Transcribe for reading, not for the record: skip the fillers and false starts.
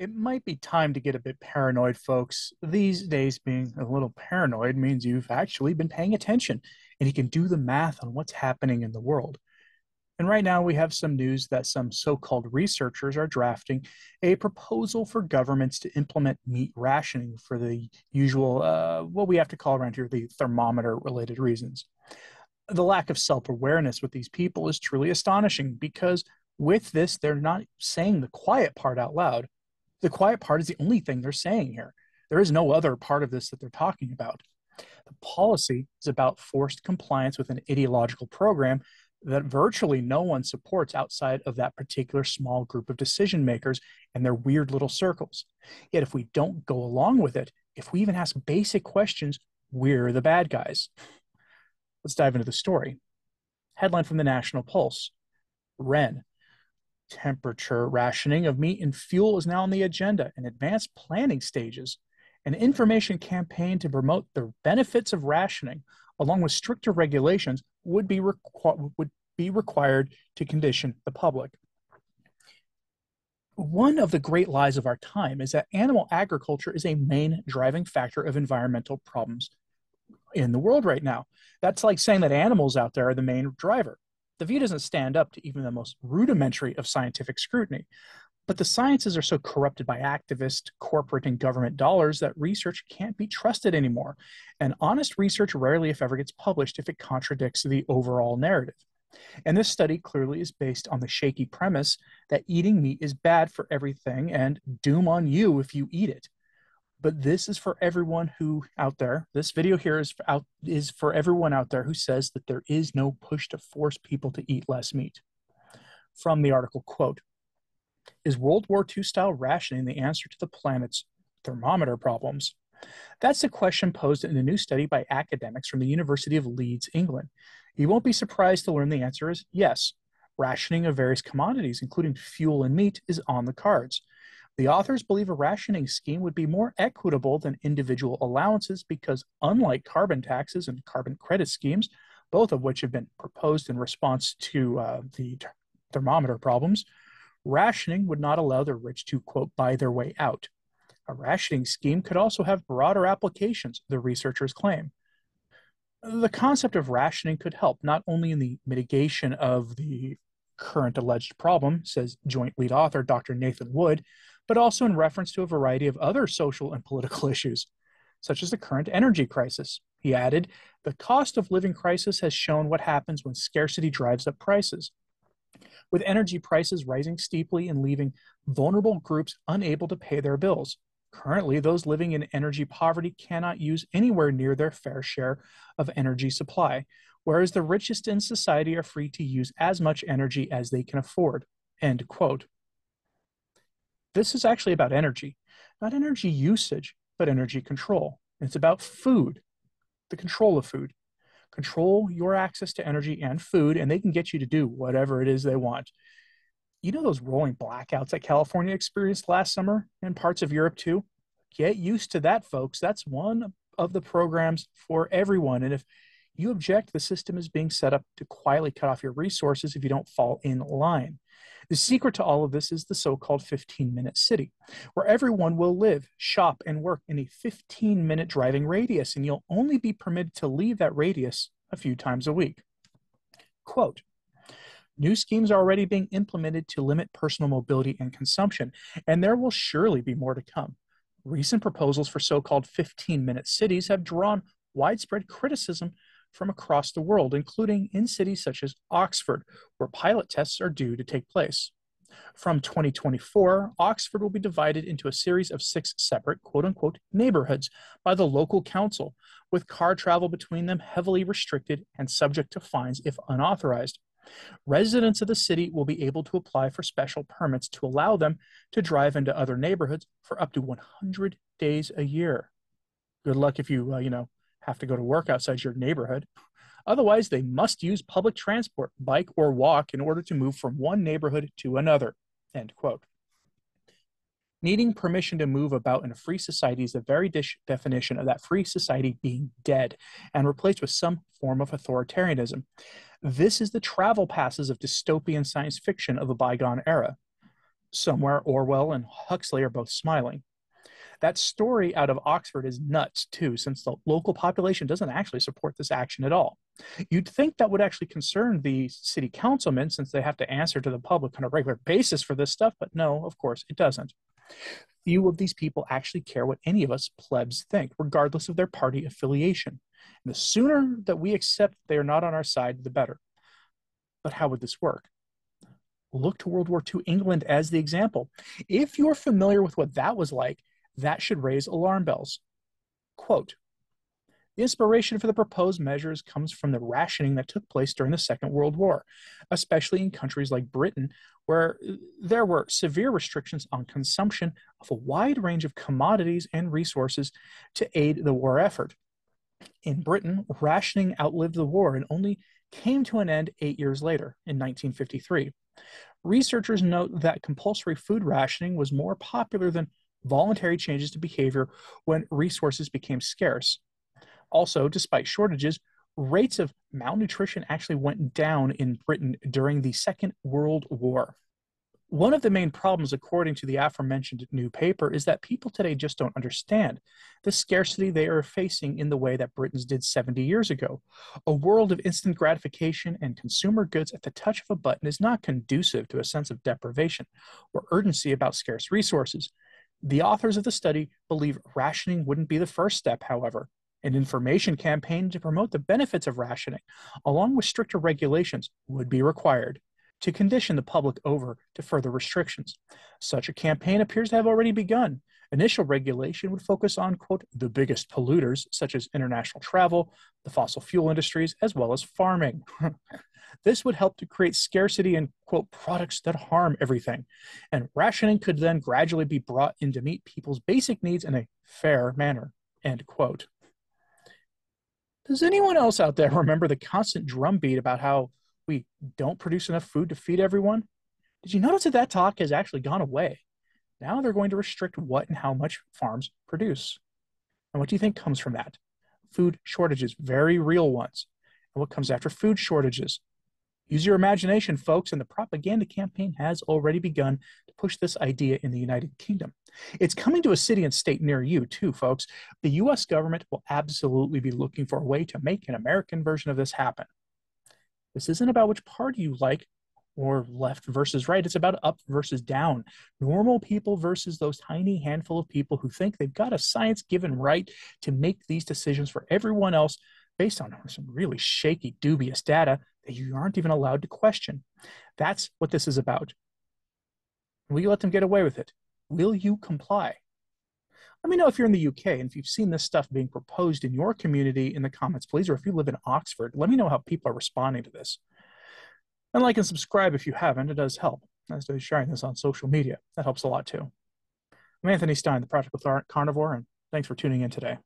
It might be time to get a bit paranoid, folks. These days, being a little paranoid means you've actually been paying attention and you can do the math on what's happening in the world. And right now, we have some news that some so called researchers are drafting a proposal for governments to implement meat rationing for the usual, what we have to call around here, the thermometer related reasons. The lack of self awareness with these people is truly astonishing because with this, they're not saying the quiet part out loud. The quiet part is the only thing they're saying here. There is no other part of this that they're talking about. The policy is about forced compliance with an ideological program that virtually no one supports outside of that particular small group of decision makers and their weird little circles. Yet, if we don't go along with it, if we even ask basic questions, we're the bad guys. Let's dive into the story. Headline from the National Pulse: Ren. Temperature rationing of meat and fuel is now on the agenda in advanced planning stages. An information campaign to promote the benefits of rationing, along with stricter regulations, would be required to condition the public. One of the great lies of our time is that animal agriculture is a main driving factor of environmental problems in the world right now. That's like saying that animals out there are the main driver. The view doesn't stand up to even the most rudimentary of scientific scrutiny. But the sciences are so corrupted by activist, corporate, and government dollars that research can't be trusted anymore. And honest research rarely, if ever, gets published if it contradicts the overall narrative. And this study clearly is based on the shaky premise that eating meat is bad for everything and doom on you if you eat it. But this is for everyone who out there, this video here is for everyone out there who says that there is no push to force people to eat less meat. From the article, quote, "Is World War II style rationing the answer to the planet's thermometer problems?" That's a question posed in a new study by academics from the University of Leeds, England. You won't be surprised to learn the answer is yes. Rationing of various commodities, including fuel and meat, is on the cards. The authors believe a rationing scheme would be more equitable than individual allowances because, unlike carbon taxes and carbon credit schemes, both of which have been proposed in response to the thermometer problems, rationing would not allow the rich to, quote, buy their way out. A rationing scheme could also have broader applications, the researchers claim. The concept of rationing could help not only in the mitigation of the current alleged problem, says joint lead author Dr. Nathan Wood, but also in reference to a variety of other social and political issues, such as the current energy crisis. He added, "The cost of living crisis has shown what happens when scarcity drives up prices, with energy prices rising steeply and leaving vulnerable groups unable to pay their bills. Currently, those living in energy poverty cannot use anywhere near their fair share of energy supply, whereas the richest in society are free to use as much energy as they can afford." End quote. This is actually about energy, not energy usage, but energy control. It's about food, the control of food. Control your access to energy and food, and they can get you to do whatever it is they want. You know those rolling blackouts that California experienced last summer and parts of Europe too? Get used to that, folks. That's one of the programs for everyone. And if you object, the system is being set up to quietly cut off your resources if you don't fall in line. The secret to all of this is the so-called 15-minute city, where everyone will live, shop, and work in a 15-minute driving radius, and you'll only be permitted to leave that radius a few times a week. Quote, "New schemes are already being implemented to limit personal mobility and consumption, and there will surely be more to come. Recent proposals for so-called 15-minute cities have drawn widespread criticism from across the world, including in cities such as Oxford, where pilot tests are due to take place. From 2024, Oxford will be divided into a series of 6 separate quote-unquote neighborhoods by the local council, with car travel between them heavily restricted and subject to fines if unauthorized. Residents of the city will be able to apply for special permits to allow them to drive into other neighborhoods for up to 100 days a year. Good luck if you, have to go to work outside your neighborhood. Otherwise, they must use public transport, bike, or walk in order to move from one neighborhood to another." End quote. Needing permission to move about in a free society is the very definition of that free society being dead and replaced with some form of authoritarianism. This is the travel passes of dystopian science fiction of a bygone era. Somewhere Orwell and Huxley are both smiling. That story out of Oxford is nuts, too, since the local population doesn't actually support this action at all. You'd think that would actually concern the city councilmen since they have to answer to the public on a regular basis for this stuff, but no, of course, it doesn't. Few of these people actually care what any of us plebs think, regardless of their party affiliation. And the sooner that we accept they are not on our side, the better. But how would this work? Look to World War II England as the example. If you're familiar with what that was like, that should raise alarm bells. Quote, the inspiration for the proposed measures comes from the rationing that took place during the Second World War, especially in countries like Britain, where there were severe restrictions on consumption of a wide range of commodities and resources to aid the war effort. In Britain, rationing outlived the war and only came to an end 8 years later, in 1953. Researchers note that compulsory food rationing was more popular than voluntary changes to behavior when resources became scarce. Also, despite shortages, rates of malnutrition actually went down in Britain during the Second World War. One of the main problems, according to the aforementioned new paper, is that people today just don't understand the scarcity they are facing in the way that Britons did 70 years ago. A world of instant gratification and consumer goods at the touch of a button is not conducive to a sense of deprivation or urgency about scarce resources. The authors of the study believe rationing wouldn't be the first step, however. An information campaign to promote the benefits of rationing, along with stricter regulations, would be required to condition the public over to further restrictions. Such a campaign appears to have already begun. Initial regulation would focus on, quote, the biggest polluters, such as international travel, the fossil fuel industries, as well as farming. This would help to create scarcity in, quote, products that harm everything. And rationing could then gradually be brought in to meet people's basic needs in a fair manner, end quote. Does anyone else out there remember the constant drumbeat about how we don't produce enough food to feed everyone? Did you notice that talk has actually gone away? Now they're going to restrict what and how much farms produce. And what do you think comes from that? Food shortages, very real ones. And what comes after food shortages? Use your imagination, folks, and the propaganda campaign has already begun to push this idea in the United Kingdom. It's coming to a city and state near you, too, folks. The US government will absolutely be looking for a way to make an American version of this happen. This isn't about which party you like or left versus right. It's about up versus down. Normal people versus those tiny handful of people who think they've got a science-given right to make these decisions for everyone else based on some really shaky, dubious data that you aren't even allowed to question. That's what this is about. Will you let them get away with it? Will you comply? Let me know if you're in the UK and if you've seen this stuff being proposed in your community in the comments, please. Or if you live in Oxford, let me know how people are responding to this. And like and subscribe if you haven't, it does help. As does sharing this on social media. That helps a lot too. I'm Anthony Stine, the Practical Carnivore, and thanks for tuning in today.